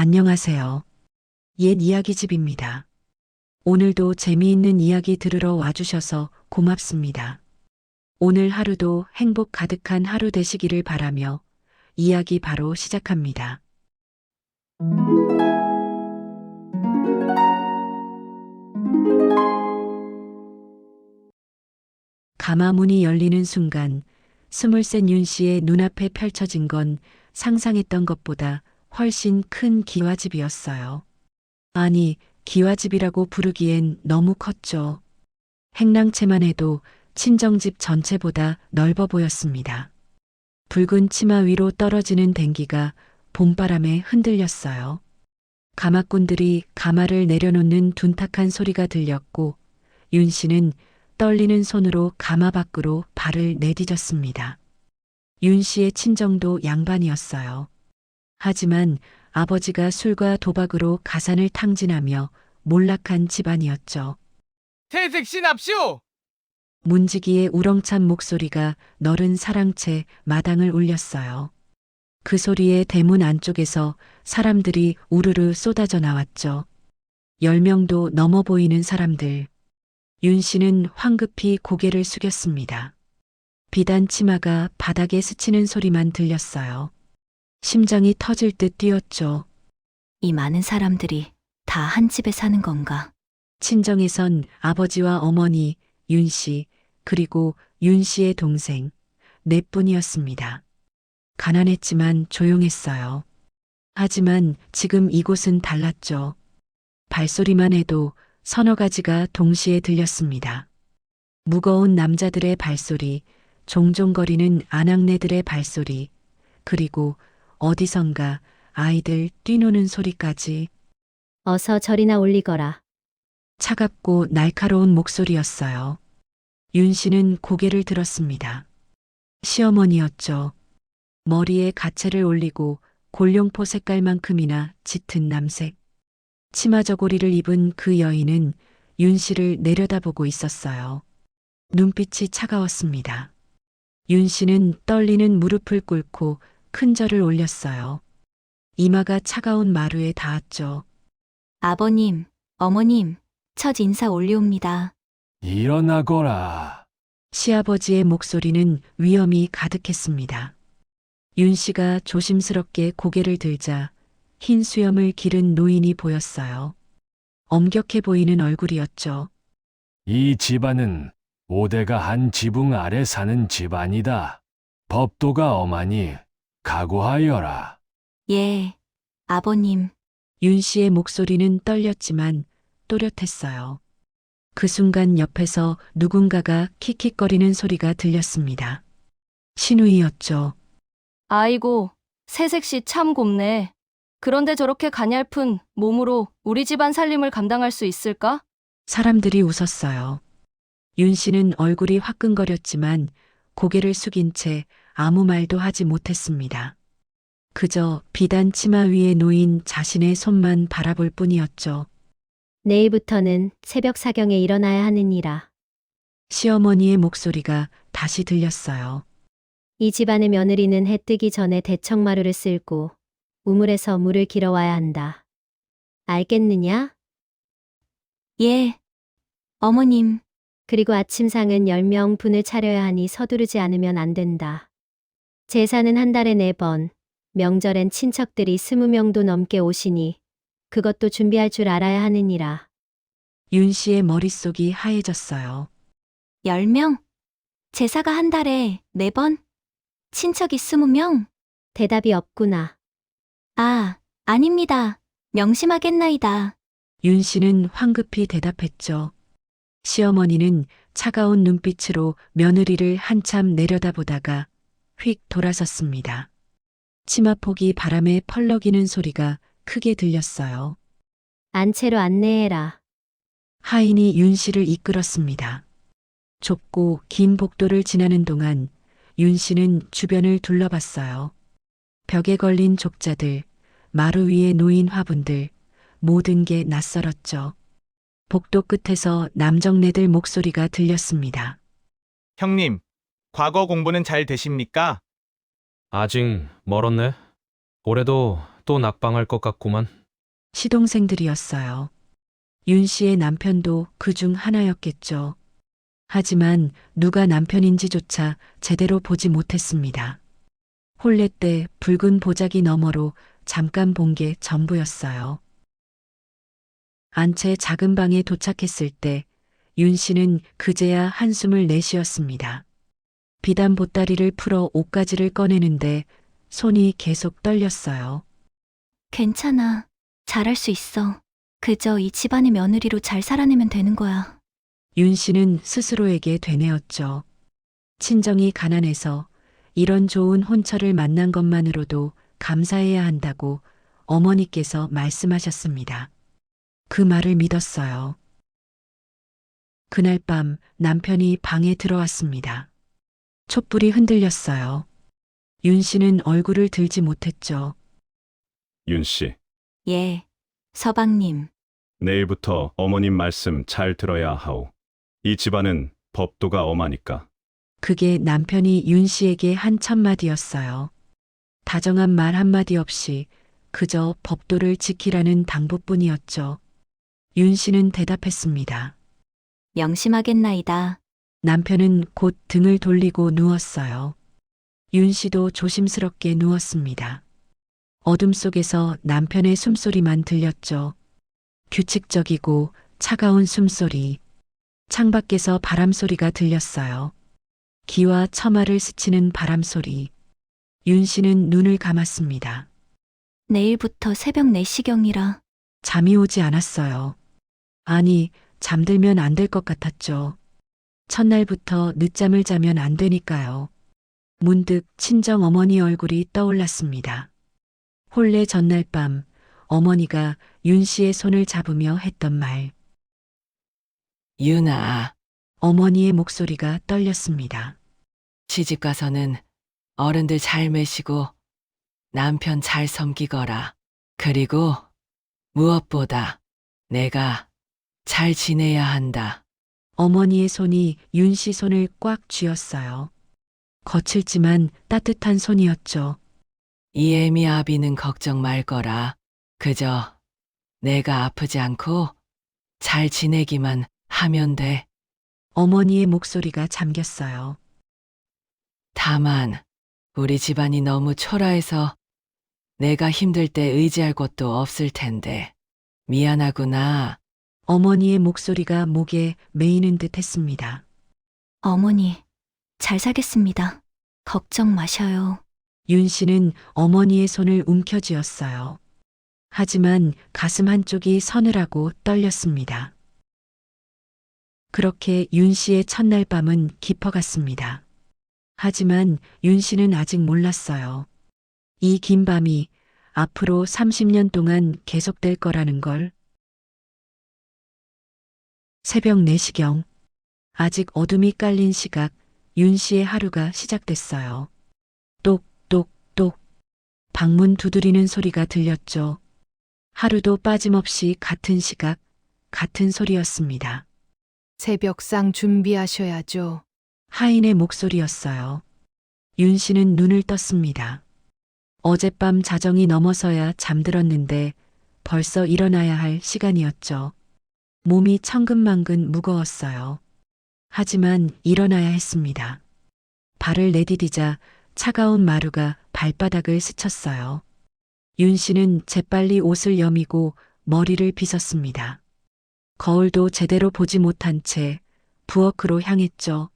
안녕하세요. 옛 이야기집입니다. 오늘도 재미있는 이야기 들으러 와주셔서 고맙습니다. 오늘 하루도 행복 가득한 하루 되시기를 바라며 이야기 바로 시작합니다. 가마문이 열리는 순간 스물셋 윤 씨의 눈앞에 펼쳐진 건 상상했던 것보다 훨씬 큰 기와집이었어요. 아니, 기와집이라고 부르기엔 너무 컸죠. 행랑채만 해도 친정집 전체보다 넓어 보였습니다. 붉은 치마 위로 떨어지는 댕기가 봄바람에 흔들렸어요. 가마꾼들이 가마를 내려놓는 둔탁한 소리가 들렸고 윤 씨는 떨리는 손으로 가마 밖으로 발을 내디뎠습니다. 윤 씨의 친정도 양반이었어요. 하지만 아버지가 술과 도박으로 가산을 탕진하며 몰락한 집안이었죠. 퇴색시 납시오! 문지기의 우렁찬 목소리가 너른 사랑채 마당을 울렸어요. 그 소리에 대문 안쪽에서 사람들이 우르르 쏟아져 나왔죠. 10명도 넘어 보이는 사람들. 윤 씨는 황급히 고개를 숙였습니다. 비단 치마가 바닥에 스치는 소리만 들렸어요. 심장이 터질 듯 뛰었죠. 이 많은 사람들이 다 한 집에 사는 건가? 친정에선 아버지와 어머니, 윤 씨, 그리고 윤 씨의 동생, 넷뿐이었습니다. 가난했지만 조용했어요. 하지만 지금 이곳은 달랐죠. 발소리만 해도 서너 가지가 동시에 들렸습니다. 무거운 남자들의 발소리, 종종거리는 아낙네들의 발소리, 그리고 어디선가 아이들 뛰노는 소리까지. 어서 절이나 올리거라. 차갑고 날카로운 목소리였어요. 윤 씨는 고개를 들었습니다. 시어머니였죠. 머리에 가채를 올리고 골룡포 색깔만큼이나 짙은 남색. 치마 저고리를 입은 그 여인은 윤 씨를 내려다보고 있었어요. 눈빛이 차가웠습니다. 윤 씨는 떨리는 무릎을 꿇고 큰 절을 올렸어요. 이마가 차가운 마루에 닿았죠. 아버님, 어머님, 첫 인사 올리옵니다. 일어나거라. 시아버지의 목소리는 위험이 가득했습니다. 윤 씨가 조심스럽게 고개를 들자 흰 수염을 기른 노인이 보였어요. 엄격해 보이는 얼굴이었죠. 이 집안은 5대가 한 지붕 아래 사는 집안이다. 법도가 엄하니 각오하여라. 예, 아버님. 윤 씨의 목소리는 떨렸지만 또렷했어요. 그 순간 옆에서 누군가가 킥킥거리는 소리가 들렸습니다. 신우이였죠. 아이고, 새색시 참 곱네. 그런데 저렇게 가냘픈 몸으로 우리 집안 살림을 감당할 수 있을까? 사람들이 웃었어요. 윤 씨는 얼굴이 화끈거렸지만 고개를 숙인 채 아무 말도 하지 못했습니다. 그저 비단 치마 위에 놓인 자신의 손만 바라볼 뿐이었죠. 내일부터는 새벽 사경에 일어나야 하느니라. 시어머니의 목소리가 다시 들렸어요. 이 집안의 며느리는 해 뜨기 전에 대청마루를 쓸고 우물에서 물을 길어와야 한다. 알겠느냐? 예, 어머님. 그리고 아침상은 10명 분을 차려야 하니 서두르지 않으면 안 된다. 제사는 한 달에 4번, 명절엔 친척들이 20명도 넘게 오시니 그것도 준비할 줄 알아야 하느니라. 윤 씨의 머릿속이 하얘졌어요. 10명? 제사가 한 달에 4번? 친척이 20명? 대답이 없구나. 아, 아닙니다. 명심하겠나이다. 윤 씨는 황급히 대답했죠. 시어머니는 차가운 눈빛으로 며느리를 한참 내려다보다가 휙 돌아섰습니다. 치마폭이 바람에 펄럭이는 소리가 크게 들렸어요. 안채로 안내해라. 하인이 윤 씨를 이끌었습니다. 좁고 긴 복도를 지나는 동안 윤 씨는 주변을 둘러봤어요. 벽에 걸린 족자들, 마루 위에 놓인 화분들, 모든 게 낯설었죠. 복도 끝에서 남정네들 목소리가 들렸습니다. 형님, 과거 공부는 잘 되십니까? 아직 멀었네. 올해도 또 낙방할 것 같구만. 시동생들이었어요. 윤 씨의 남편도 그 중 하나였겠죠. 하지만 누가 남편인지조차 제대로 보지 못했습니다. 혼례 때 붉은 보자기 너머로 잠깐 본 게 전부였어요. 안채 작은 방에 도착했을 때 윤 씨는 그제야 한숨을 내쉬었습니다. 비단 보따리를 풀어 옷가지를 꺼내는데 손이 계속 떨렸어요. 괜찮아. 잘할 수 있어. 그저 이 집안의 며느리로 잘 살아내면 되는 거야. 윤 씨는 스스로에게 되뇌었죠. 친정이 가난해서 이런 좋은 혼처를 만난 것만으로도 감사해야 한다고 어머니께서 말씀하셨습니다. 그 말을 믿었어요. 그날 밤 남편이 방에 들어왔습니다. 촛불이 흔들렸어요. 윤 씨는 얼굴을 들지 못했죠. 윤 씨, 예, 서방님. 내일부터 어머님 말씀 잘 들어야 하오. 이 집안은 법도가 엄하니까. 그게 남편이 윤 씨에게 한 첫마디였어요. 다정한 말 한마디 없이 그저 법도를 지키라는 당부뿐이었죠. 윤 씨는 대답했습니다. 명심하겠나이다. 남편은 곧 등을 돌리고 누웠어요. 윤 씨도 조심스럽게 누웠습니다. 어둠 속에서 남편의 숨소리만 들렸죠. 규칙적이고 차가운 숨소리. 창밖에서 바람소리가 들렸어요. 기와 처마를 스치는 바람소리. 윤 씨는 눈을 감았습니다. 내일부터 새벽 4시경이라. 잠이 오지 않았어요. 아니, 잠들면 안 될 것 같았죠. 첫날부터 늦잠을 자면 안 되니까요. 문득 친정 어머니 얼굴이 떠올랐습니다. 혼례 전날 밤 어머니가 윤 씨의 손을 잡으며 했던 말. 윤아, 어머니의 목소리가 떨렸습니다. 시집 가서는 어른들 잘 매시고 남편 잘 섬기거라. 그리고 무엇보다 내가 잘 지내야 한다. 어머니의 손이 윤 씨 손을 꽉 쥐었어요. 거칠지만 따뜻한 손이었죠. 이 애미 아비는 걱정 말거라. 그저 내가 아프지 않고 잘 지내기만 하면 돼. 어머니의 목소리가 잠겼어요. 다만 우리 집안이 너무 초라해서 내가 힘들 때 의지할 곳도 없을 텐데 미안하구나. 어머니의 목소리가 목에 메이는 듯 했습니다. 어머니, 잘 살겠습니다. 걱정 마셔요. 윤 씨는 어머니의 손을 움켜쥐었어요. 하지만 가슴 한쪽이 서늘하고 떨렸습니다. 그렇게 윤 씨의 첫날 밤은 깊어갔습니다. 하지만 윤 씨는 아직 몰랐어요. 이 긴 밤이 앞으로 30년 동안 계속될 거라는 걸. 새벽 4시경. 아직 어둠이 깔린 시각, 윤 씨의 하루가 시작됐어요. 똑똑똑. 방문 두드리는 소리가 들렸죠. 하루도 빠짐없이 같은 시각, 같은 소리였습니다. 새벽상 준비하셔야죠. 하인의 목소리였어요. 윤 씨는 눈을 떴습니다. 어젯밤 자정이 넘어서야 잠들었는데 벌써 일어나야 할 시간이었죠. 몸이 천근만근 무거웠어요. 하지만 일어나야 했습니다. 발을 내디디자 차가운 마루가 발바닥을 스쳤어요. 윤 씨는 재빨리 옷을 여미고 머리를 빗었습니다. 거울도 제대로 보지 못한 채 부엌으로 향했죠.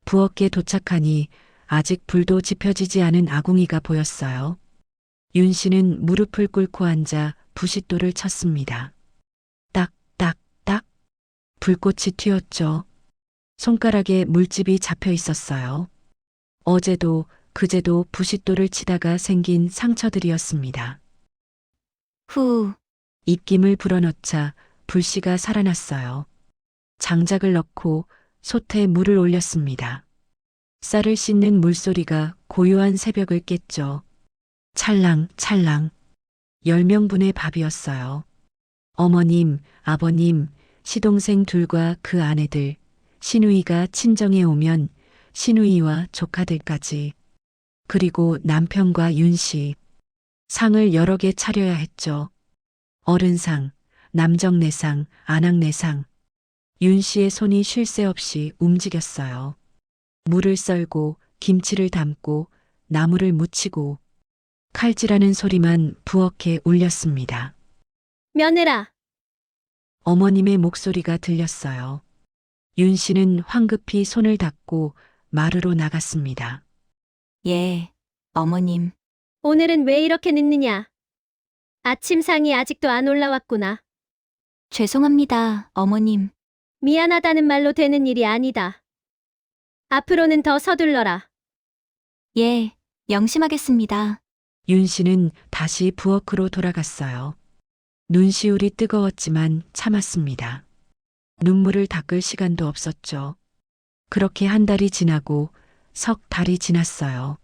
부엌에 도착하니 아직 불도 지펴지지 않은 아궁이가 보였어요. 윤 씨는 무릎을 꿇고 앉아 부싯돌을 쳤습니다. 딱, 딱, 딱. 불꽃이 튀었죠. 손가락에 물집이 잡혀 있었어요. 어제도 그제도 부싯돌을 치다가 생긴 상처들이었습니다. 후, 입김을 불어넣자 불씨가 살아났어요. 장작을 넣고 솥에 물을 올렸습니다. 쌀을 씻는 물소리가 고요한 새벽을 깼죠. 찰랑 찰랑. 10명분의 밥이었어요. 어머님, 아버님, 시동생 둘과 그 아내들, 시누이가 친정에 오면 시누이와 조카들까지. 그리고 남편과 윤 씨. 상을 여러 개 차려야 했죠. 어른상, 남정네상, 안악네상. 윤 씨의 손이 쉴 새 없이 움직였어요. 물을 썰고, 김치를 담고, 나물을 무치고, 칼질하는 소리만 부엌에 울렸습니다. 며느라, 어머님의 목소리가 들렸어요. 윤 씨는 황급히 손을 닦고 마루로 나갔습니다. 예, 어머님. 오늘은 왜 이렇게 늦느냐? 아침상이 아직도 안 올라왔구나. 죄송합니다, 어머님. 미안하다는 말로 되는 일이 아니다. 앞으로는 더 서둘러라. 예, 명심하겠습니다. 윤 씨는 다시 부엌으로 돌아갔어요. 눈시울이 뜨거웠지만 참았습니다. 눈물을 닦을 시간도 없었죠. 그렇게 한 달이 지나고 석 달이 지났어요.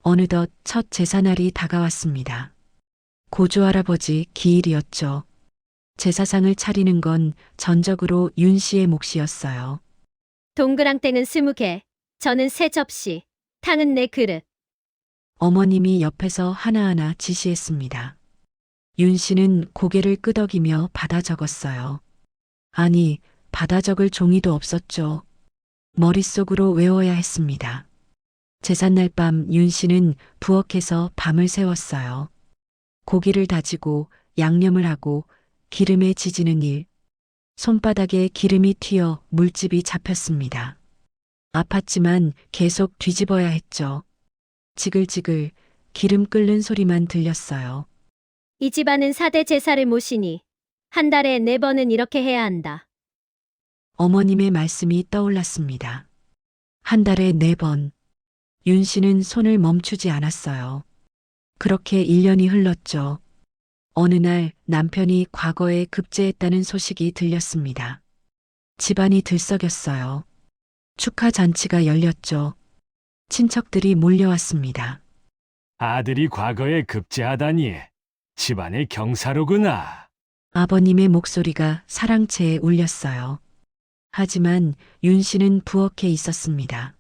어느덧 첫 제사날이 다가왔습니다. 고조할아버지 기일이었죠. 제사상을 차리는 건 전적으로 윤 씨의 몫이었어요. 동그랑땡은 20개, 저는 3접시, 탕은 4그릇. 어머님이 옆에서 하나하나 지시했습니다. 윤 씨는 고개를 끄덕이며 받아 적었어요. 아니, 받아 적을 종이도 없었죠. 머릿속으로 외워야 했습니다. 제삿날 밤 윤 씨는 부엌에서 밤을 새웠어요. 고기를 다지고 양념을 하고 기름에 지지는 일. 손바닥에 기름이 튀어 물집이 잡혔습니다. 아팠지만 계속 뒤집어야 했죠. 지글지글 기름 끓는 소리만 들렸어요. 이 집안은 4대 제사를 모시니 한 달에 4번은 이렇게 해야 한다. 어머님의 말씀이 떠올랐습니다. 한 달에 4번. 윤 씨는 손을 멈추지 않았어요. 그렇게 1년이 흘렀죠. 어느 날 남편이 과거에 급제했다는 소식이 들렸습니다. 집안이 들썩였어요. 축하 잔치가 열렸죠. 친척들이 몰려왔습니다. 아들이 과거에 급제하다니 집안의 경사로구나. 아버님의 목소리가 사랑채에 울렸어요. 하지만 윤 씨는 부엌에 있었습니다.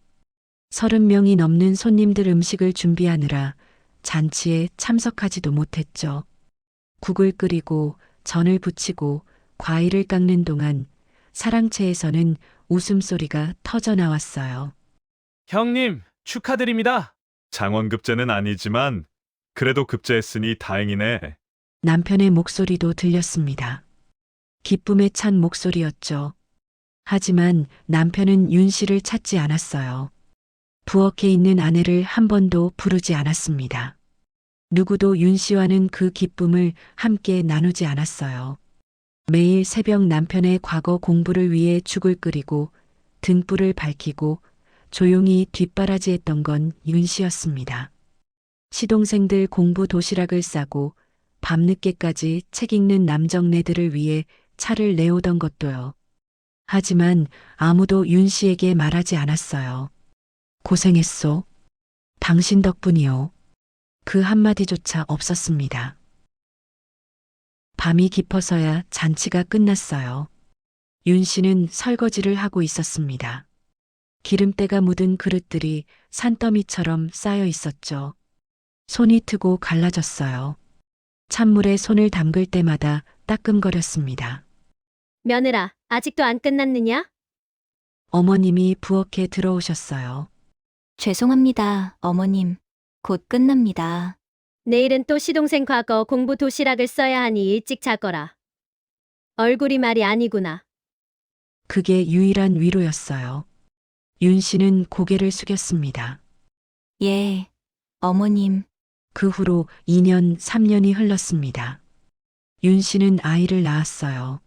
30명이 넘는 손님들 음식을 준비하느라 잔치에 참석하지도 못했죠. 국을 끓이고 전을 부치고 과일을 깎는 동안 사랑채에서는 웃음소리가 터져 나왔어요. 형님, 축하드립니다. 장원급제는 아니지만 그래도 급제했으니 다행이네. 남편의 목소리도 들렸습니다. 기쁨에 찬 목소리였죠. 하지만 남편은 윤 씨를 찾지 않았어요. 부엌에 있는 아내를 한 번도 부르지 않았습니다. 누구도 윤 씨와는 그 기쁨을 함께 나누지 않았어요. 매일 새벽 남편의 과거 공부를 위해 죽을 끓이고 등불을 밝히고 조용히 뒷바라지했던 건 윤 씨였습니다. 시동생들 공부 도시락을 싸고 밤늦게까지 책 읽는 남정네들을 위해 차를 내오던 것도요. 하지만 아무도 윤 씨에게 말하지 않았어요. 고생했소. 당신 덕분이요. 그 한마디조차 없었습니다. 밤이 깊어서야 잔치가 끝났어요. 윤 씨는 설거지를 하고 있었습니다. 기름때가 묻은 그릇들이 산더미처럼 쌓여 있었죠. 손이 트고 갈라졌어요. 찬물에 손을 담글 때마다 따끔거렸습니다. 며느라, 아직도 안 끝났느냐? 어머님이 부엌에 들어오셨어요. 죄송합니다, 어머님. 곧 끝납니다. 내일은 또 시동생 과거 공부 도시락을 써야 하니 일찍 자거라. 얼굴이 말이 아니구나. 그게 유일한 위로였어요. 윤 씨는 고개를 숙였습니다. 예, 어머님. 그 후로 2년, 3년이 흘렀습니다. 윤 씨는 아이를 낳았어요.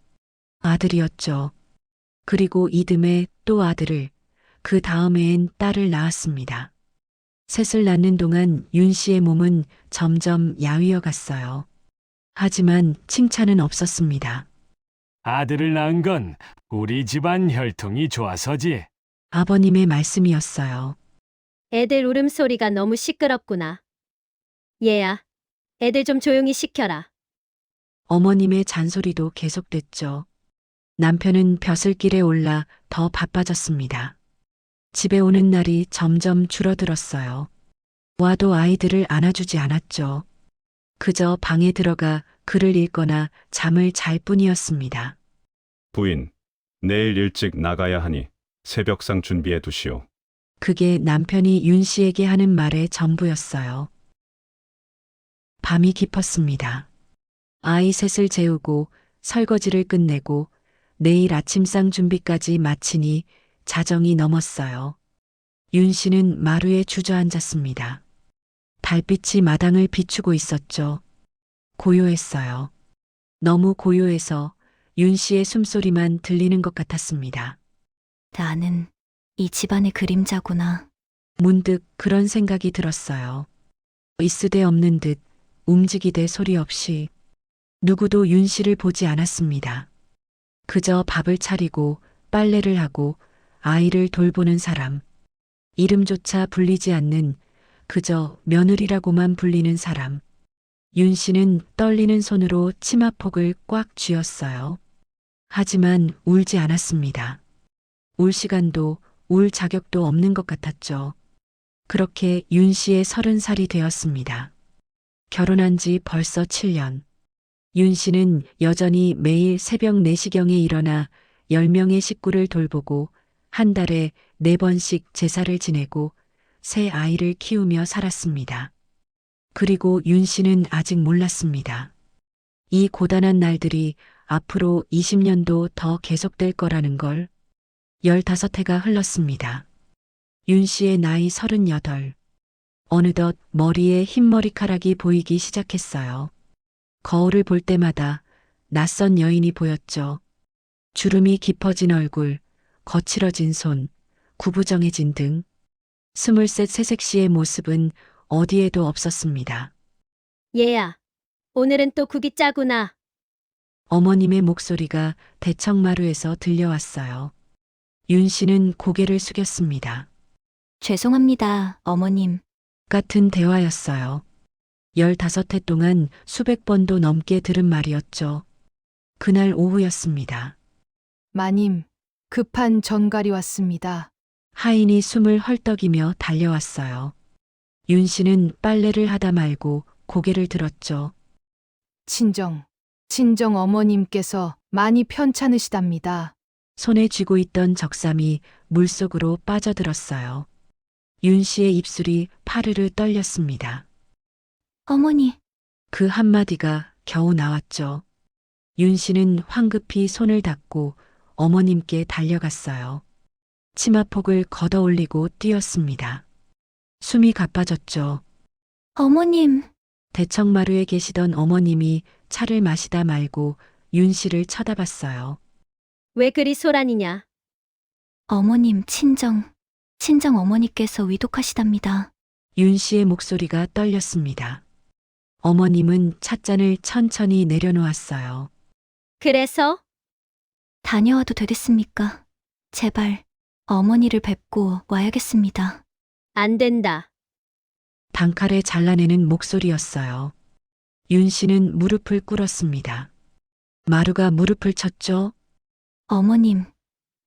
아들이었죠. 그리고 이듬해 또 아들을, 그 다음해엔 딸을 낳았습니다. 셋을 낳는 동안 윤 씨의 몸은 점점 야위어 갔어요. 하지만 칭찬은 없었습니다. 아들을 낳은 건 우리 집안 혈통이 좋아서지. 아버님의 말씀이었어요. 애들 울음소리가 너무 시끄럽구나. 얘야, 애들 좀 조용히 시켜라. 어머님의 잔소리도 계속됐죠. 남편은 벼슬길에 올라 더 바빠졌습니다. 집에 오는 날이 점점 줄어들었어요. 와도 아이들을 안아주지 않았죠. 그저 방에 들어가 글을 읽거나 잠을 잘 뿐이었습니다. 부인, 내일 일찍 나가야 하니 새벽상 준비해 두시오. 그게 남편이 윤 씨에게 하는 말의 전부였어요. 밤이 깊었습니다. 아이 셋을 재우고 설거지를 끝내고 내일 아침상 준비까지 마치니 자정이 넘었어요. 윤 씨는 마루에 주저앉았습니다. 달빛이 마당을 비추고 있었죠. 고요했어요. 너무 고요해서 윤 씨의 숨소리만 들리는 것 같았습니다. 나는 이 집안의 그림자구나. 문득 그런 생각이 들었어요. 있으되 없는 듯 움직이되 소리 없이 누구도 윤 씨를 보지 않았습니다. 그저 밥을 차리고 빨래를 하고 아이를 돌보는 사람. 이름조차 불리지 않는 그저 며느리라고만 불리는 사람. 윤 씨는 떨리는 손으로 치마폭을 꽉 쥐었어요. 하지만 울지 않았습니다. 울 시간도 울 자격도 없는 것 같았죠. 그렇게 윤 씨의 30살이 되었습니다. 결혼한 지 벌써 7년. 윤 씨는 여전히 매일 새벽 4시경에 일어나 10명의 식구를 돌보고 한 달에 4번씩 제사를 지내고 새 아이를 키우며 살았습니다. 그리고 윤 씨는 아직 몰랐습니다. 이 고단한 날들이 앞으로 20년도 더 계속될 거라는 걸. 15해가 흘렀습니다. 윤 씨의 나이 38. 어느덧 머리에 흰머리카락이 보이기 시작했어요. 거울을 볼 때마다 낯선 여인이 보였죠. 주름이 깊어진 얼굴, 거칠어진 손, 구부정해진 등. 23 새색 씨의 모습은 어디에도 없었습니다. 얘야, 오늘은 또 국이 짜구나. 어머님의 목소리가 대청마루에서 들려왔어요. 윤 씨는 고개를 숙였습니다. 죄송합니다, 어머님. 같은 대화였어요. 15해 동안 수백 번도 넘게 들은 말이었죠. 그날 오후였습니다. 마님, 급한 전갈이 왔습니다. 하인이 숨을 헐떡이며 달려왔어요. 윤 씨는 빨래를 하다 말고 고개를 들었죠. 친정 어머님께서 많이 편찮으시답니다. 손에 쥐고 있던 적삼이 물속으로 빠져들었어요. 윤 씨의 입술이 파르르 떨렸습니다. 어머니, 그 한마디가 겨우 나왔죠. 윤 씨는 황급히 손을 닦고 어머님께 달려갔어요. 치마폭을 걷어 올리고 뛰었습니다. 숨이 가빠졌죠. 어머님. 대청마루에 계시던 어머님이 차를 마시다 말고 윤 씨를 쳐다봤어요. 왜 그리 소란이냐? 어머님, 친정 어머니께서 위독하시답니다. 윤 씨의 목소리가 떨렸습니다. 어머님은 찻잔을 천천히 내려놓았어요. 그래서? 다녀와도 되겠습니까? 제발 어머니를 뵙고 와야겠습니다. 안 된다. 단칼에 잘라내는 목소리였어요. 윤 씨는 무릎을 꿇었습니다. 마루가 무릎을 쳤죠? 어머님,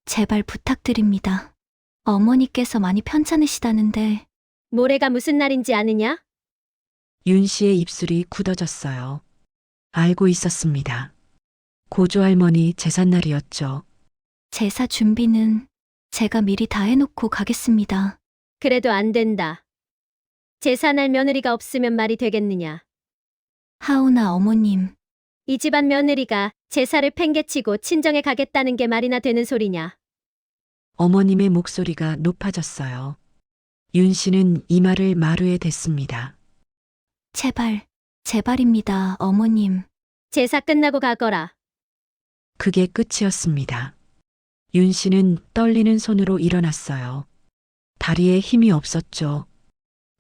제발 부탁드립니다. 어머니께서 많이 편찮으시다는데 모레가 무슨 날인지 아느냐? 윤 씨의 입술이 굳어졌어요. 알고 있었습니다. 고조할머니 제삿날이었죠. 제사 준비는 제가 미리 다 해놓고 가겠습니다. 그래도 안 된다. 제사날 며느리가 없으면 말이 되겠느냐? 하오나 어머님, 이 집안 며느리가 제사를 팽개치고 친정에 가겠다는 게 말이나 되는 소리냐? 어머님의 목소리가 높아졌어요. 윤 씨는 이마를 마루에 댔습니다. 제발입니다, 어머님. 제사 끝나고 가거라. 그게 끝이었습니다. 윤 씨는 떨리는 손으로 일어났어요. 다리에 힘이 없었죠.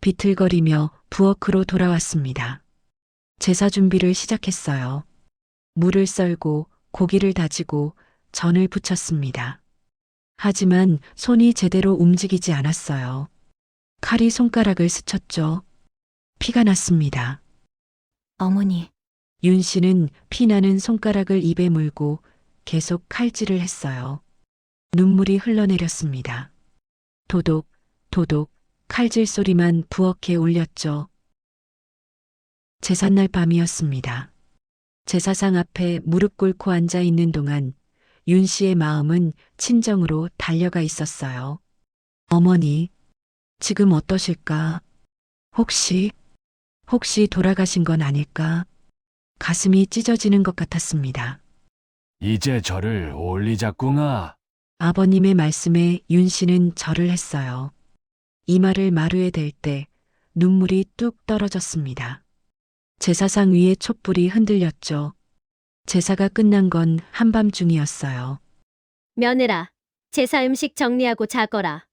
비틀거리며 부엌으로 돌아왔습니다. 제사 준비를 시작했어요. 물을 썰고 고기를 다지고 전을 부쳤습니다. 하지만 손이 제대로 움직이지 않았어요. 칼이 손가락을 스쳤죠. 피가 났습니다. 어머니, 윤 씨는 피나는 손가락을 입에 물고 계속 칼질을 했어요. 눈물이 흘러내렸습니다. 도독, 도독, 칼질 소리만 부엌에 울렸죠. 제삿날 밤이었습니다. 제사상 앞에 무릎 꿇고 앉아 있는 동안 윤 씨의 마음은 친정으로 달려가 있었어요. 어머니, 지금 어떠실까? 혹시 돌아가신 건 아닐까? 가슴이 찢어지는 것 같았습니다. 이제 저를 올리자꾸나. 아버님의 말씀에 윤 씨는 절을 했어요. 이마를 마루에 댈 때 눈물이 뚝 떨어졌습니다. 제사상 위에 촛불이 흔들렸죠. 제사가 끝난 건 한밤중이었어요. 며느라, 제사 음식 정리하고 자거라.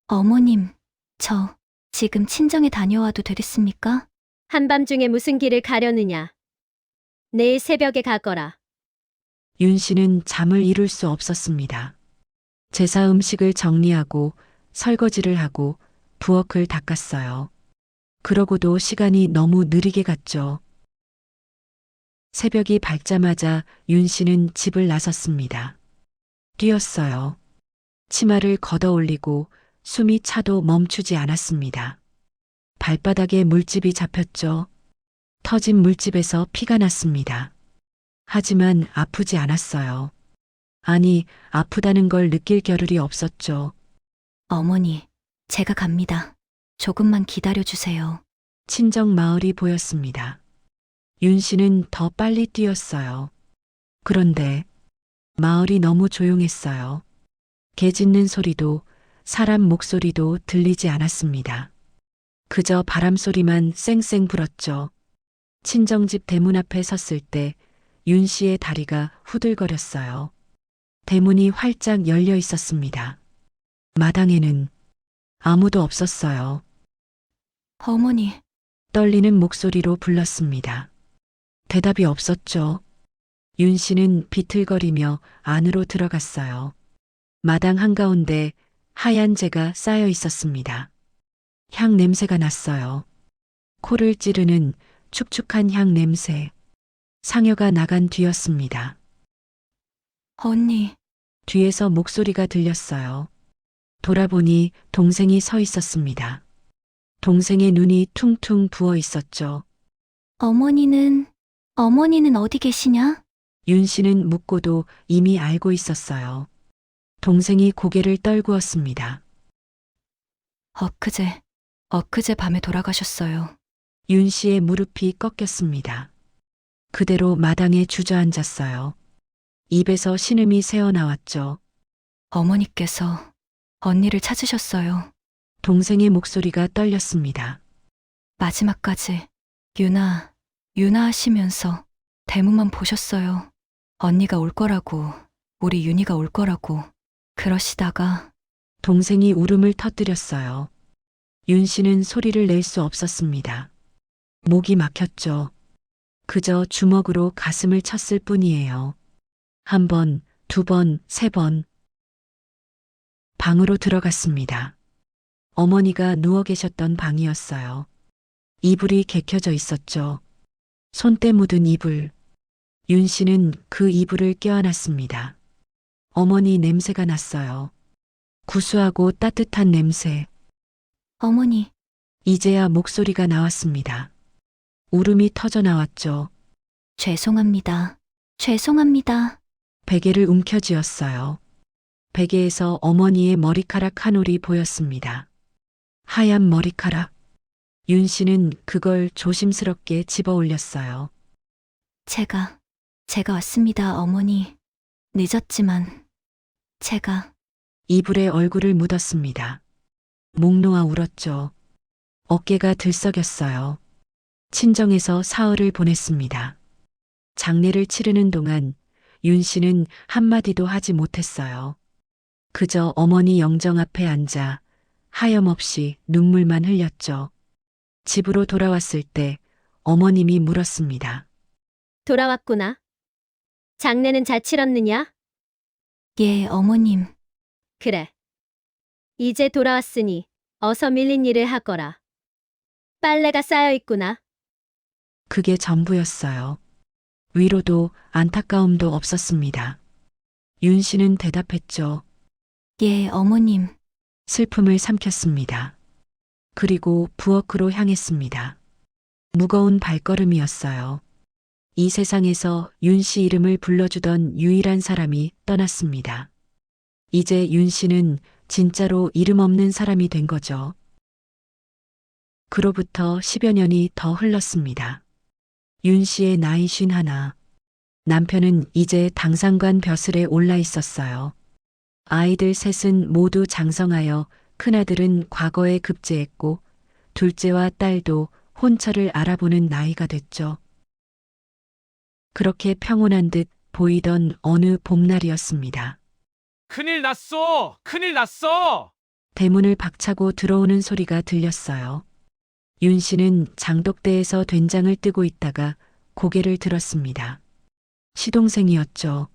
어머님, 저 지금 친정에 다녀와도 되겠습니까? 한밤중에 무슨 길을 가려느냐. 내일 새벽에 가거라. 윤 씨는 잠을 이룰 수 없었습니다. 제사 음식을 정리하고 설거지를 하고 부엌을 닦았어요. 그러고도 시간이 너무 느리게 갔죠. 새벽이 밝자마자 윤 씨는 집을 나섰습니다. 뛰었어요. 치마를 걷어 올리고 숨이 차도 멈추지 않았습니다. 발바닥에 물집이 잡혔죠. 터진 물집에서 피가 났습니다. 하지만 아프지 않았어요. 아니, 아프다는 걸 느낄 겨를이 없었죠. 어머니, 제가 갑니다. 조금만 기다려주세요. 친정 마을이 보였습니다. 윤 씨는 더 빨리 뛰었어요. 그런데 마을이 너무 조용했어요. 개 짖는 소리도 사람 목소리도 들리지 않았습니다. 그저 바람 소리만 쌩쌩 불었죠. 친정집 대문 앞에 섰을 때 윤 씨의 다리가 후들거렸어요. 대문이 활짝 열려 있었습니다. 마당에는 아무도 없었어요. 어머니, 떨리는 목소리로 불렀습니다. 대답이 없었죠. 윤 씨는 비틀거리며 안으로 들어갔어요. 마당 한가운데 하얀 재가 쌓여 있었습니다. 향 냄새가 났어요. 코를 찌르는 축축한 향 냄새. 상여가 나간 뒤였습니다. 언니, 뒤에서 목소리가 들렸어요. 돌아보니 동생이 서 있었습니다. 동생의 눈이 퉁퉁 부어 있었죠. 어머니는 어디 계시냐? 윤 씨는 묻고도 이미 알고 있었어요. 동생이 고개를 떨구었습니다. 엊그제 밤에 돌아가셨어요. 윤 씨의 무릎이 꺾였습니다. 그대로 마당에 주저앉았어요. 입에서 신음이 새어나왔죠. 어머니께서 언니를 찾으셨어요. 동생의 목소리가 떨렸습니다. 마지막까지 유나 하시면서 대문만 보셨어요. 언니가 올 거라고, 우리 윤희가 올 거라고. 그러시다가 동생이 울음을 터뜨렸어요. 윤 씨는 소리를 낼 수 없었습니다. 목이 막혔죠. 그저 주먹으로 가슴을 쳤을 뿐이에요. 한 번, 두 번, 세 번. 방으로 들어갔습니다. 어머니가 누워 계셨던 방이었어요. 이불이 개켜져 있었죠. 손때 묻은 이불. 윤 씨는 그 이불을 껴안았습니다. 어머니 냄새가 났어요. 구수하고 따뜻한 냄새. 어머니, 이제야 목소리가 나왔습니다. 울음이 터져 나왔죠. 죄송합니다. 베개를 움켜쥐었어요. 베개에서 어머니의 머리카락 한 올이 보였습니다. 하얀 머리카락. 윤 씨는 그걸 조심스럽게 집어 올렸어요. 제가 왔습니다, 어머니. 늦었지만 제가 이불에 얼굴을 묻었습니다. 목 놓아 울었죠. 어깨가 들썩였어요. 친정에서 사흘을 보냈습니다. 장례를 치르는 동안 윤 씨는 한마디도 하지 못했어요. 그저 어머니 영정 앞에 앉아 하염없이 눈물만 흘렸죠. 집으로 돌아왔을 때 어머님이 물었습니다. 돌아왔구나. 장례는 잘 치렀느냐? 예, 어머님. 그래. 이제 돌아왔으니 어서 밀린 일을 하거라. 빨래가 쌓여 있구나. 그게 전부였어요. 위로도 안타까움도 없었습니다. 윤 씨는 대답했죠. 예, 어머님. 슬픔을 삼켰습니다. 그리고 부엌으로 향했습니다. 무거운 발걸음이었어요. 이 세상에서 윤 씨 이름을 불러주던 유일한 사람이 떠났습니다. 이제 윤 씨는 진짜로 이름 없는 사람이 된 거죠. 그로부터 10여 년이 더 흘렀습니다. 윤 씨의 나이 51. 남편은 이제 당상관 벼슬에 올라 있었어요. 아이들 셋은 모두 장성하여 큰아들은 과거에 급제했고 둘째와 딸도 혼처를 알아보는 나이가 됐죠. 그렇게 평온한 듯 보이던 어느 봄날이었습니다. 큰일 났어! 큰일 났어! 대문을 박차고 들어오는 소리가 들렸어요. 윤 씨는 장독대에서 된장을 뜨고 있다가 고개를 들었습니다. 시동생이었죠.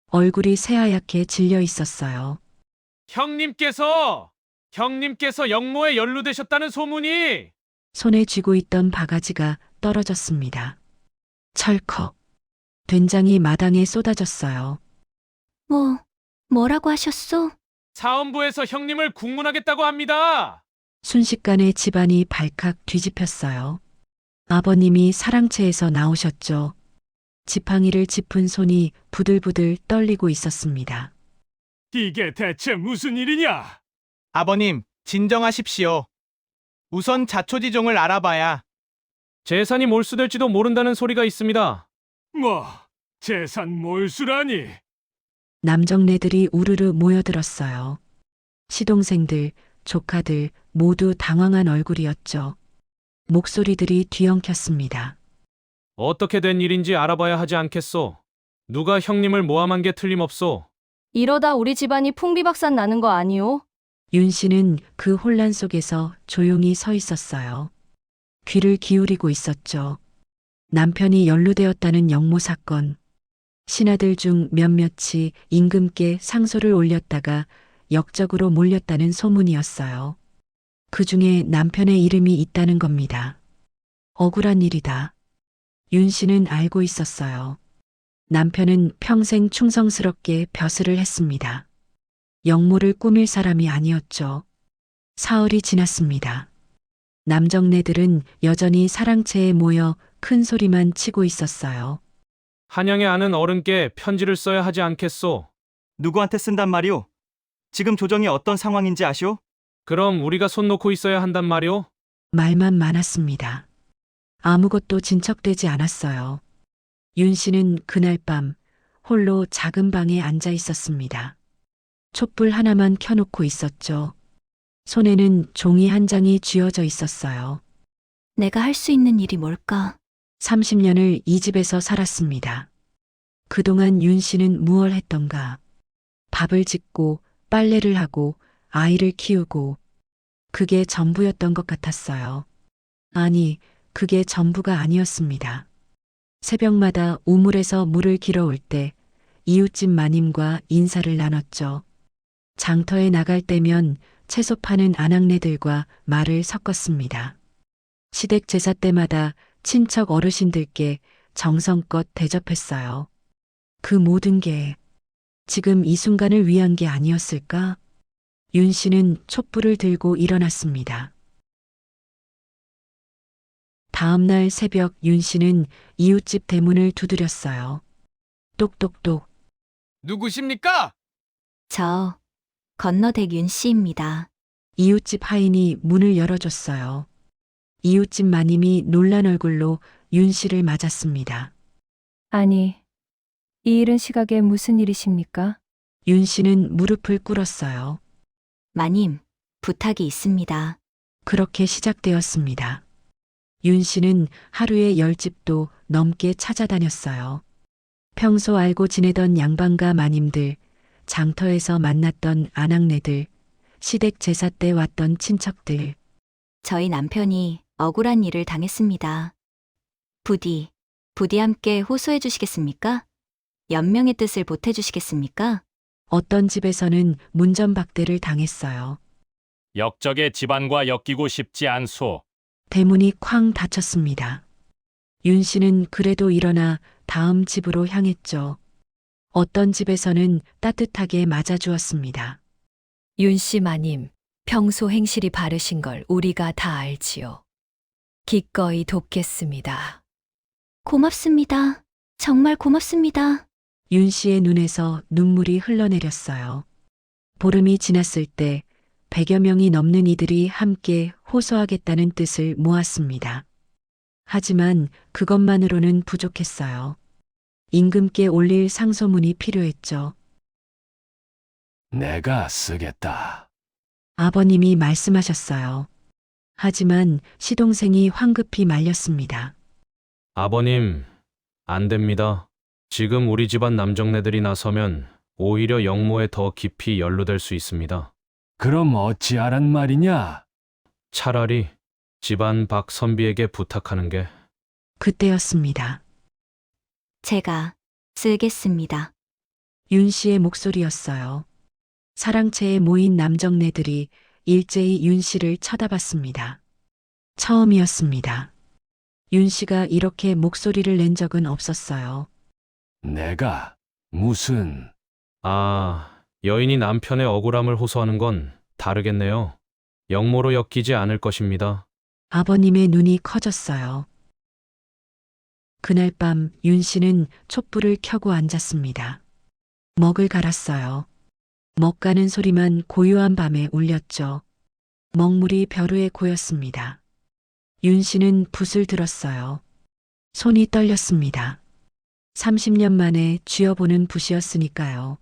얼굴이 새하얗게 질려 있었어요. 형님께서 역모에 연루되셨다는 소문이! 손에 쥐고 있던 바가지가 떨어졌습니다. 철컥. 된장이 마당에 쏟아졌어요. 뭐라고 하셨소? 사헌부에서 형님을 국문하겠다고 합니다. 순식간에 집안이 발칵 뒤집혔어요. 아버님이 사랑채에서 나오셨죠. 지팡이를 짚은 손이 부들부들 떨리고 있었습니다. 이게 대체 무슨 일이냐? 아버님, 진정하십시오. 우선 자초지종을 알아봐야. 재산이 몰수될지도 모른다는 소리가 있습니다. 뭐, 재산 몰수라니? 남정네들이 우르르 모여들었어요. 시동생들, 조카들 모두 당황한 얼굴이었죠. 목소리들이 뒤엉켰습니다. 어떻게 된 일인지 알아봐야 하지 않겠소? 누가 형님을 모함한 게 틀림없소? 이러다 우리 집안이 풍비박산 나는 거 아니오? 윤 씨는 그 혼란 속에서 조용히 서 있었어요. 귀를 기울이고 있었죠. 남편이 연루되었다는 역모 사건. 신하들 중 몇몇이 임금께 상소를 올렸다가 역적으로 몰렸다는 소문이었어요. 그 중에 남편의 이름이 있다는 겁니다. 억울한 일이다. 윤 씨는 알고 있었어요. 남편은 평생 충성스럽게 벼슬을 했습니다. 역모를 꾸밀 사람이 아니었죠. 사흘이 지났습니다. 남정네들은 여전히 사랑채에 모여 큰 소리만 치고 있었어요. 한양에 아는 어른께 편지를 써야 하지 않겠소? 누구한테 쓴단 말이오? 지금 조정이 어떤 상황인지 아시오? 그럼 우리가 손 놓고 있어야 한단 말이오? 말만 많았습니다. 아무것도 진척되지 않았어요. 윤 씨는 그날 밤 홀로 작은 방에 앉아 있었습니다. 촛불 하나만 켜놓고 있었죠. 손에는 종이 한 장이 쥐어져 있었어요. 내가 할 수 있는 일이 뭘까? 30년을 이 집에서 살았습니다. 그동안 윤 씨는 무얼 했던가? 밥을 짓고 빨래를 하고 아이를 키우고 그게 전부였던 것 같았어요. 아니, 그게 전부가 아니었습니다. 새벽마다 우물에서 물을 길어올 때 이웃집 마님과 인사를 나눴죠. 장터에 나갈 때면 채소 파는 아낙네들과 말을 섞었습니다. 시댁 제사 때마다 친척 어르신들께 정성껏 대접했어요. 그 모든 게 지금 이 순간을 위한 게 아니었을까? 윤 씨는 촛불을 들고 일어났습니다. 다음 날 새벽 윤 씨는 이웃집 대문을 두드렸어요. 똑똑똑. 누구십니까? 저 건너댁 윤 씨입니다. 이웃집 하인이 문을 열어줬어요. 이웃집 마님이 놀란 얼굴로 윤 씨를 맞았습니다. 아니, 이 이른 시각에 무슨 일이십니까? 윤 씨는 무릎을 꿇었어요. 마님, 부탁이 있습니다. 그렇게 시작되었습니다. 윤 씨는 하루에 10집도 넘게 찾아다녔어요. 평소 알고 지내던 양반가 마님들, 장터에서 만났던 아낙네들, 시댁 제사 때 왔던 친척들. 저희 남편이 억울한 일을 당했습니다. 부디 함께 호소해 주시겠습니까? 연명의 뜻을 보태 주시겠습니까? 어떤 집에서는 문전박대를 당했어요. 역적의 집안과 엮이고 싶지 않소. 대문이 쾅 닫혔습니다. 윤 씨는 그래도 일어나 다음 집으로 향했죠. 어떤 집에서는 따뜻하게 맞아주었습니다. 윤 씨 마님, 평소 행실이 바르신 걸 우리가 다 알지요. 기꺼이 돕겠습니다. 고맙습니다. 정말 고맙습니다. 윤 씨의 눈에서 눈물이 흘러내렸어요. 보름이 지났을 때 100여 명이 넘는 이들이 함께 호소하겠다는 뜻을 모았습니다. 하지만 그것만으로는 부족했어요. 임금께 올릴 상소문이 필요했죠. 내가 쓰겠다. 아버님이 말씀하셨어요. 하지만 시동생이 황급히 말렸습니다. 아버님, 안 됩니다. 지금 우리 집안 남정네들이 나서면 오히려 영모에 더 깊이 연루될 수 있습니다. 그럼 어찌하란 말이냐? 차라리 집안 박선비에게 부탁하는 게. 그때였습니다. 제가 쓰겠습니다. 윤 씨의 목소리였어요. 사랑채에 모인 남정네들이 일제히 윤 씨를 쳐다봤습니다. 처음이었습니다. 윤 씨가 이렇게 목소리를 낸 적은 없었어요. 내가 무슨 여인이 남편의 억울함을 호소하는 건 다르겠네요. 영모로 엮이지 않을 것입니다. 아버님의 눈이 커졌어요. 그날 밤 윤 씨는 촛불을 켜고 앉았습니다. 먹을 갈았어요. 먹가는 소리만 고요한 밤에 울렸죠. 먹물이 벼루에 고였습니다. 윤 씨는 붓을 들었어요. 손이 떨렸습니다. 30년 만에 쥐어보는 붓이었으니까요.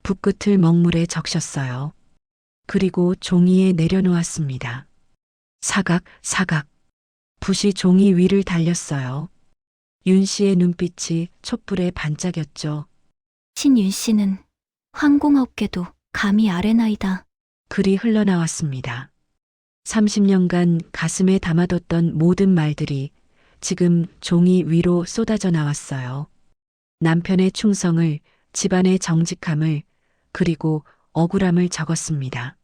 붓끝을 먹물에 적셨어요. 그리고 종이에 내려놓았습니다. 사각, 사각. 붓이 종이 위를 달렸어요. 윤 씨의 눈빛이 촛불에 반짝였죠. 신윤 씨는 황공하옵게도 감히 아뢰나이다. 글이 흘러나왔습니다. 30년간 가슴에 담아뒀던 모든 말들이 지금 종이 위로 쏟아져 나왔어요. 남편의 충성을, 집안의 정직함을, 그리고 억울함을 적었습니다.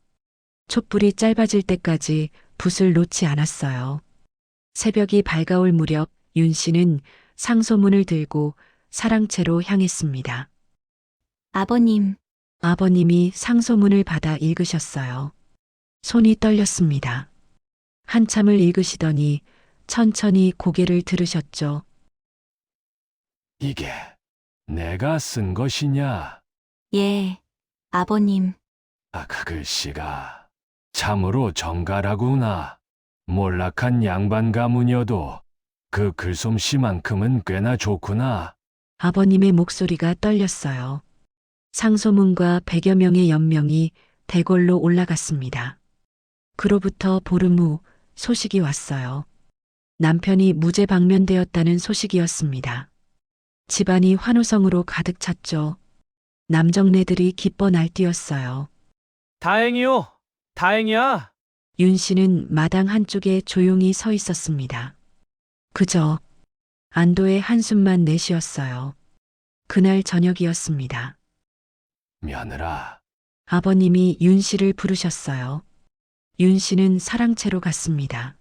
촛불이 짧아질 때까지 붓을 놓지 않았어요. 새벽이 밝아올 무렵 윤 씨는 상소문을 들고 사랑채로 향했습니다. 아버님, 아버님이 상소문을 받아 읽으셨어요. 손이 떨렸습니다. 한참을 읽으시더니 천천히 고개를 들으셨죠. 이게 내가 쓴 것이냐? 예, 아버님. 그 글씨가 참으로 정갈하구나. 몰락한 양반 가문이어도 그 글솜씨만큼은 꽤나 좋구나. 아버님의 목소리가 떨렸어요. 상소문과 100여 명의 연명이 대궐로 올라갔습니다. 그로부터 보름 후 소식이 왔어요. 남편이 무죄 방면되었다는 소식이었습니다. 집안이 환호성으로 가득 찼죠. 남정네들이 기뻐 날뛰었어요. 다행이요. 다행이야. 윤 씨는 마당 한쪽에 조용히 서 있었습니다. 그저 안도의 한숨만 내쉬었어요. 그날 저녁이었습니다. 며느라, 아버님이 윤 씨를 부르셨어요. 윤 씨는 사랑채로 갔습니다.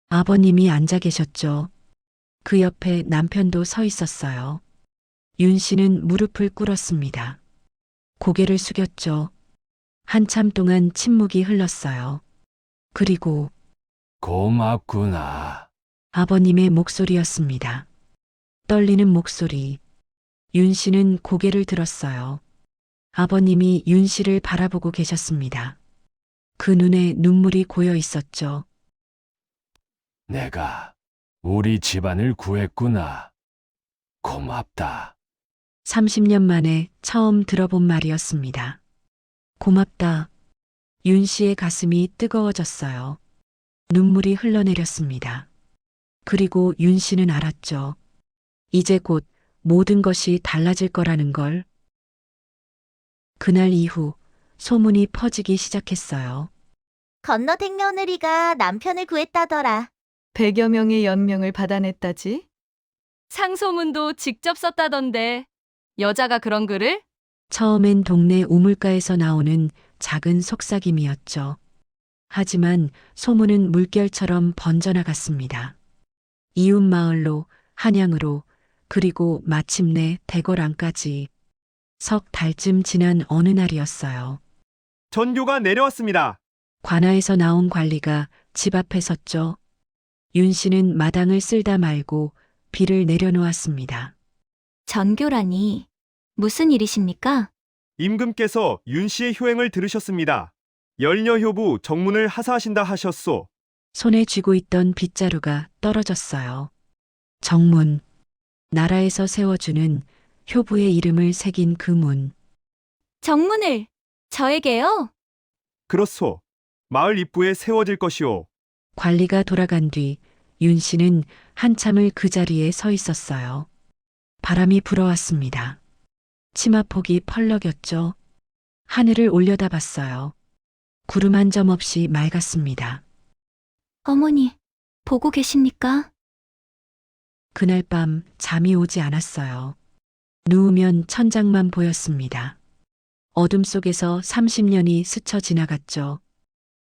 아버님이 앉아 계셨죠. 그 옆에 남편도 서 있었어요. 윤 씨는 무릎을 꿇었습니다. 고개를 숙였죠. 한참 동안 침묵이 흘렀어요. 그리고 고맙구나. 아버님의 목소리였습니다. 떨리는 목소리. 윤 씨는 고개를 들었어요. 아버님이 윤 씨를 바라보고 계셨습니다. 그 눈에 눈물이 고여 있었죠. 내가 우리 집안을 구했구나. 고맙다. 30년 만에 처음 들어본 말이었습니다. 고맙다. 윤 씨의 가슴이 뜨거워졌어요. 눈물이 흘러내렸습니다. 그리고 윤 씨는 알았죠. 이제 곧 모든 것이 달라질 거라는 걸. 그날 이후 소문이 퍼지기 시작했어요. 건너댁 며느리가 남편을 구했다더라. 100여 명의 연명을 받아냈다지? 상소문도 직접 썼다던데. 여자가 그런 글을? 처음엔 동네 우물가에서 나오는 작은 속삭임이었죠. 하지만 소문은 물결처럼 번져나갔습니다. 이웃 마을로, 한양으로, 그리고 마침내 대궐 안까지. 석 달쯤 지난 어느 날이었어요. 전교가 내려왔습니다. 관아에서 나온 관리가 집 앞에 섰죠. 윤 씨는 마당을 쓸다 말고 비를 내려놓았습니다. 전교라니. 무슨 일이십니까? 임금께서 윤 씨의 효행을 들으셨습니다. 열녀효부 정문을 하사하신다 하셨소. 손에 쥐고 있던 빗자루가 떨어졌어요. 정문, 나라에서 세워주는 효부의 이름을 새긴 그 문. 정문을 저에게요? 그렇소. 마을 입구에 세워질 것이오. 관리가 돌아간 뒤 윤 씨는 한참을 그 자리에 서 있었어요. 바람이 불어왔습니다. 치마폭이 펄럭였죠. 하늘을 올려다봤어요. 구름 한 점 없이 맑았습니다. 어머니, 보고 계십니까? 그날 밤 잠이 오지 않았어요. 누우면 천장만 보였습니다. 어둠 속에서 30년이 스쳐 지나갔죠.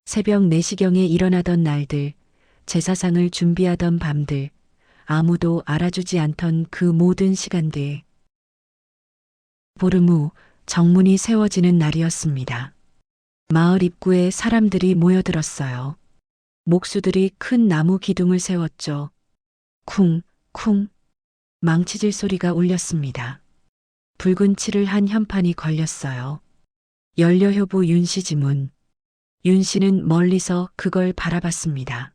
새벽 4시경에 일어나던 날들, 제사상을 준비하던 밤들, 아무도 알아주지 않던 그 모든 시간들. 보름 후 정문이 세워지는 날이었습니다. 마을 입구에 사람들이 모여들었어요. 목수들이 큰 나무 기둥을 세웠죠. 쿵, 쿵. 망치질 소리가 울렸습니다. 붉은 칠을 한 현판이 걸렸어요. 열려효부 윤씨 지문. 윤 씨는 멀리서 그걸 바라봤습니다.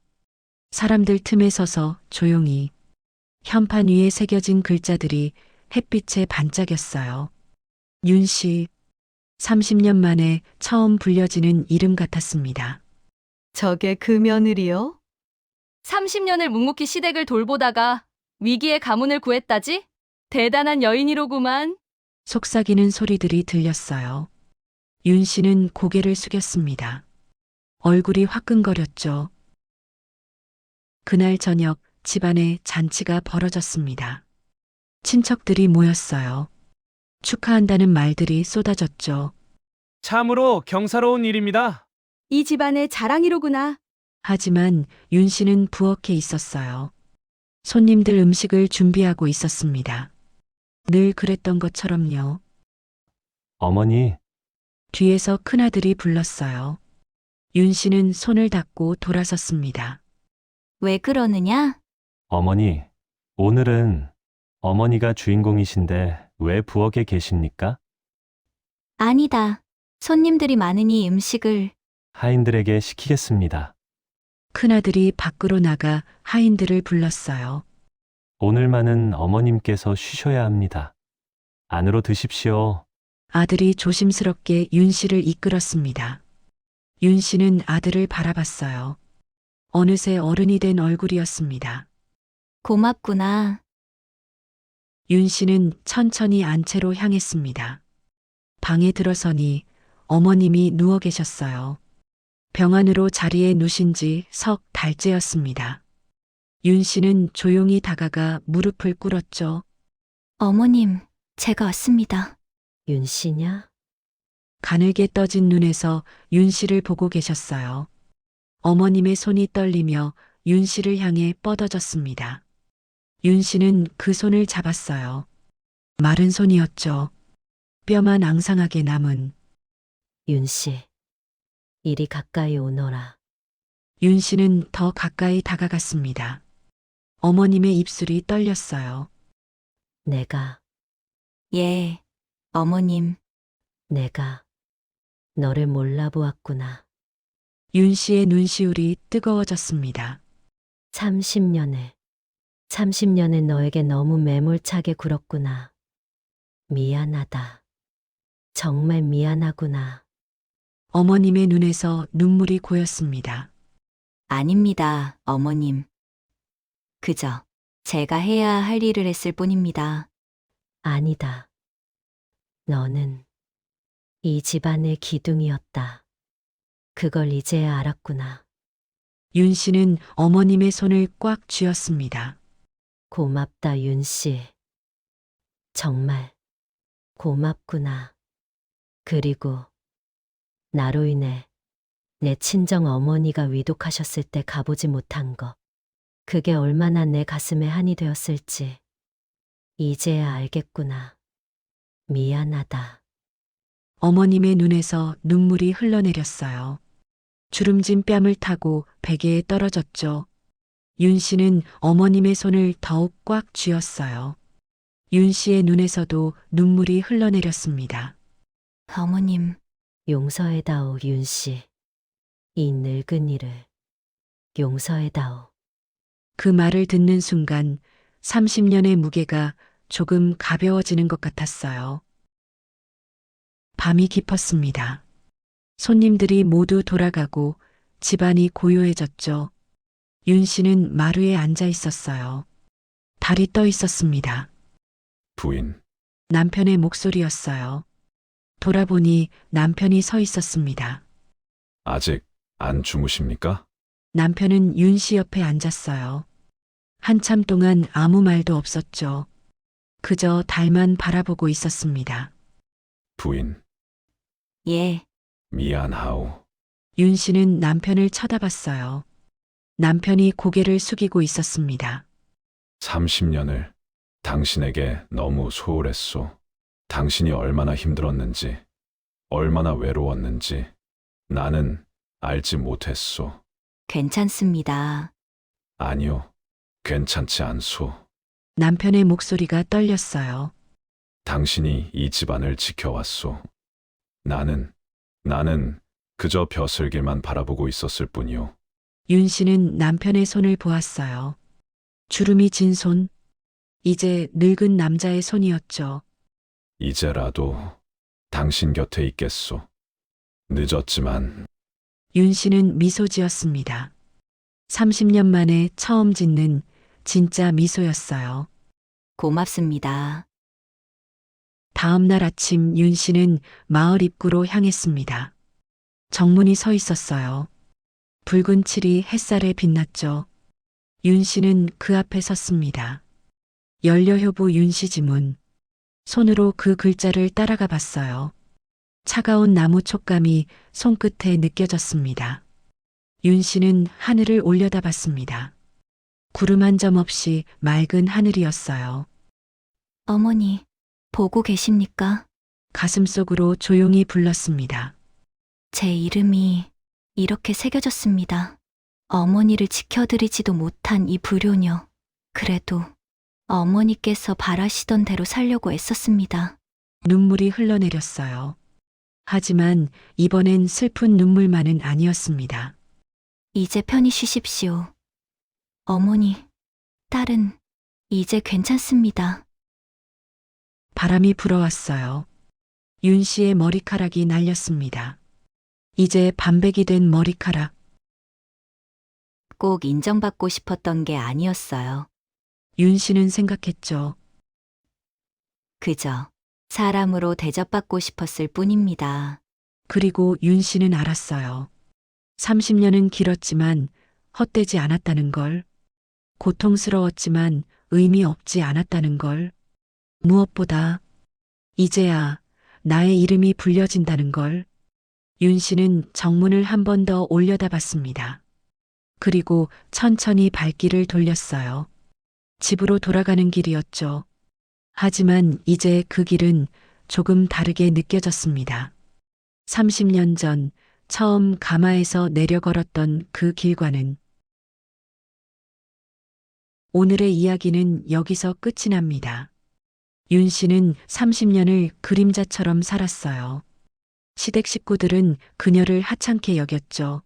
사람들 틈에 서서 조용히. 현판 위에 새겨진 글자들이 햇빛에 반짝였어요. 윤 씨. 30년 만에 처음 불려지는 이름 같았습니다. 저게 그 며느리요? 30년을 묵묵히 시댁을 돌보다가 위기의 가문을 구했다지? 대단한 여인이로구만. 속삭이는 소리들이 들렸어요. 윤 씨는 고개를 숙였습니다. 얼굴이 화끈거렸죠. 그날 저녁 집안에 잔치가 벌어졌습니다. 친척들이 모였어요. 축하한다는 말들이 쏟아졌죠. 참으로 경사로운 일입니다. 이 집안의 자랑이로구나. 하지만 윤 씨는 부엌에 있었어요. 손님들 음식을 준비하고 있었습니다. 늘 그랬던 것처럼요. 어머니, 뒤에서 큰아들이 불렀어요. 윤 씨는 손을 닫고 돌아섰습니다. 왜 그러느냐? 어머니, 오늘은 어머니가 주인공이신데 왜 부엌에 계십니까? 아니다. 손님들이 많으니 음식을. 하인들에게 시키겠습니다. 큰아들이 밖으로 나가 하인들을 불렀어요. 오늘만은 어머님께서 쉬셔야 합니다. 안으로 드십시오. 아들이 조심스럽게 윤 씨를 이끌었습니다. 윤 씨는 아들을 바라봤어요. 어느새 어른이 된 얼굴이었습니다. 고맙구나. 윤 씨는 천천히 안채로 향했습니다. 방에 들어서니 어머님이 누워 계셨어요. 병 안으로 자리에 누신 지 석 달째였습니다. 윤 씨는 조용히 다가가 무릎을 꿇었죠. 어머님, 제가 왔습니다. 윤 씨냐? 가늘게 떠진 눈에서 윤 씨를 보고 계셨어요. 어머님의 손이 떨리며 윤 씨를 향해 뻗어졌습니다. 윤 씨는 그 손을 잡았어요. 마른 손이었죠. 뼈만 앙상하게 남은. 윤 씨, 이리 가까이 오너라. 윤 씨는 더 가까이 다가갔습니다. 어머님의 입술이 떨렸어요. 내가 예, 어머님. 내가 너를 몰라보았구나. 윤 씨의 눈시울이 뜨거워졌습니다. 30년을 너에게 너무 매몰차게 굴었구나. 미안하다. 정말 미안하구나. 어머님의 눈에서 눈물이 고였습니다. 아닙니다, 어머님. 그저 제가 해야 할 일을 했을 뿐입니다. 아니다. 너는 이 집안의 기둥이었다. 그걸 이제야 알았구나. 윤 씨는 어머님의 손을 꽉 쥐었습니다. 고맙다, 윤 씨. 정말 고맙구나. 그리고 나로 인해 내 친정 어머니가 위독하셨을 때 가보지 못한 것. 그게 얼마나 내 가슴에 한이 되었을지 이제야 알겠구나. 미안하다. 어머님의 눈에서 눈물이 흘러내렸어요. 주름진 뺨을 타고 베개에 떨어졌죠. 윤 씨는 어머님의 손을 더욱 꽉 쥐었어요. 윤 씨의 눈에서도 눈물이 흘러내렸습니다. 어머님, 용서해다오, 윤 씨. 이 늙은이를 용서해다오. 그 말을 듣는 순간 30년의 무게가 조금 가벼워지는 것 같았어요. 밤이 깊었습니다. 손님들이 모두 돌아가고 집안이 고요해졌죠. 윤 씨는 마루에 앉아 있었어요. 달이 떠 있었습니다. 부인, 남편의 목소리였어요. 돌아보니 남편이 서 있었습니다. 아직 안 주무십니까? 남편은 윤 씨 옆에 앉았어요. 한참 동안 아무 말도 없었죠. 그저 달만 바라보고 있었습니다. 부인, 예, 미안하오. 윤 씨는 남편을 쳐다봤어요. 남편이 고개를 숙이고 있었습니다. 30년을 당신에게 너무 소홀했소. 당신이 얼마나 힘들었는지, 얼마나 외로웠는지 나는 알지 못했소. 괜찮습니다. 아니요, 괜찮지 않소. 남편의 목소리가 떨렸어요. 당신이 이 집안을 지켜왔소. 나는 그저 벼슬길만 바라보고 있었을 뿐이요. 윤 씨는 남편의 손을 보았어요. 주름이 진 손, 이제 늙은 남자의 손이었죠. 이제라도 당신 곁에 있겠소. 늦었지만 윤 씨는 미소 지었습니다. 30년 만에 처음 짓는 진짜 미소였어요. 고맙습니다. 다음 날 아침 윤 씨는 마을 입구로 향했습니다. 정문이 서 있었어요. 붉은 칠이 햇살에 빛났죠. 윤 씨는 그 앞에 섰습니다. 연려효부 윤씨 지문. 손으로 그 글자를 따라가 봤어요. 차가운 나무 촉감이 손끝에 느껴졌습니다. 윤 씨는 하늘을 올려다봤습니다. 구름 한 점 없이 맑은 하늘이었어요. 어머니, 보고 계십니까? 가슴속으로 조용히 불렀습니다. 제 이름이 이렇게 새겨졌습니다. 어머니를 지켜드리지도 못한 이 불효녀. 그래도 어머니께서 바라시던 대로 살려고 애썼습니다. 눈물이 흘러내렸어요. 하지만 이번엔 슬픈 눈물만은 아니었습니다. 이제 편히 쉬십시오. 어머니, 딸은 이제 괜찮습니다. 바람이 불어왔어요. 윤 씨의 머리카락이 날렸습니다. 이제 반백이 된 머리카락. 꼭 인정받고 싶었던 게 아니었어요. 윤 씨는 생각했죠. 그저 사람으로 대접받고 싶었을 뿐입니다. 그리고 윤 씨는 알았어요. 30년은 길었지만 헛되지 않았다는 걸. 고통스러웠지만 의미 없지 않았다는 걸. 무엇보다 이제야 나의 이름이 불려진다는 걸. 윤 씨는 정문을 한 번 더 올려다봤습니다. 그리고 천천히 발길을 돌렸어요. 집으로 돌아가는 길이었죠. 하지만 이제 그 길은 조금 다르게 느껴졌습니다. 30년 전 처음 가마에서 내려 걸었던 그 길과는. 오늘의 이야기는 여기서 끝이 납니다. 윤 씨는 30년을 그림자처럼 살았어요. 시댁 식구들은 그녀를 하찮게 여겼죠.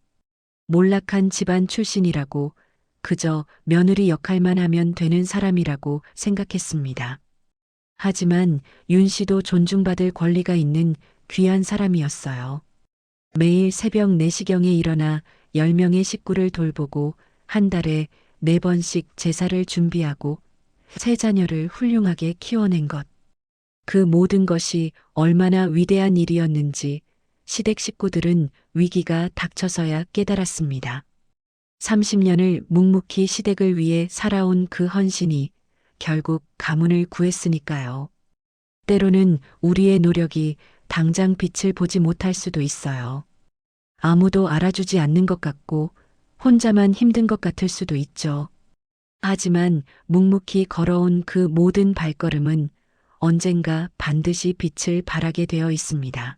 몰락한 집안 출신이라고, 그저 며느리 역할만 하면 되는 사람이라고 생각했습니다. 하지만 윤 씨도 존중받을 권리가 있는 귀한 사람이었어요. 매일 새벽 4시경에 일어나 10명의 식구를 돌보고 한 달에 4번씩 제사를 준비하고 세 자녀를 훌륭하게 키워낸 것. 그 모든 것이 얼마나 위대한 일이었는지 시댁 식구들은 위기가 닥쳐서야 깨달았습니다. 30년을 묵묵히 시댁을 위해 살아온 그 헌신이 결국 가문을 구했으니까요. 때로는 우리의 노력이 당장 빛을 보지 못할 수도 있어요. 아무도 알아주지 않는 것 같고 혼자만 힘든 것 같을 수도 있죠. 하지만 묵묵히 걸어온 그 모든 발걸음은 언젠가 반드시 빛을 발하게 되어 있습니다.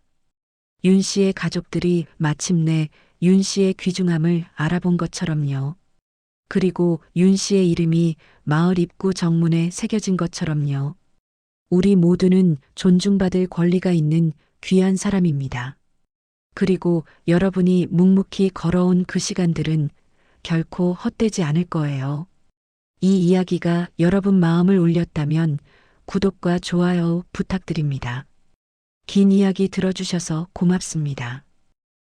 윤 씨의 가족들이 마침내 윤 씨의 귀중함을 알아본 것처럼요. 그리고 윤 씨의 이름이 마을 입구 정문에 새겨진 것처럼요. 우리 모두는 존중받을 권리가 있는 귀한 사람입니다. 그리고 여러분이 묵묵히 걸어온 그 시간들은 결코 헛되지 않을 거예요. 이 이야기가 여러분 마음을 울렸다면 구독과 좋아요 부탁드립니다. 긴 이야기 들어주셔서 고맙습니다.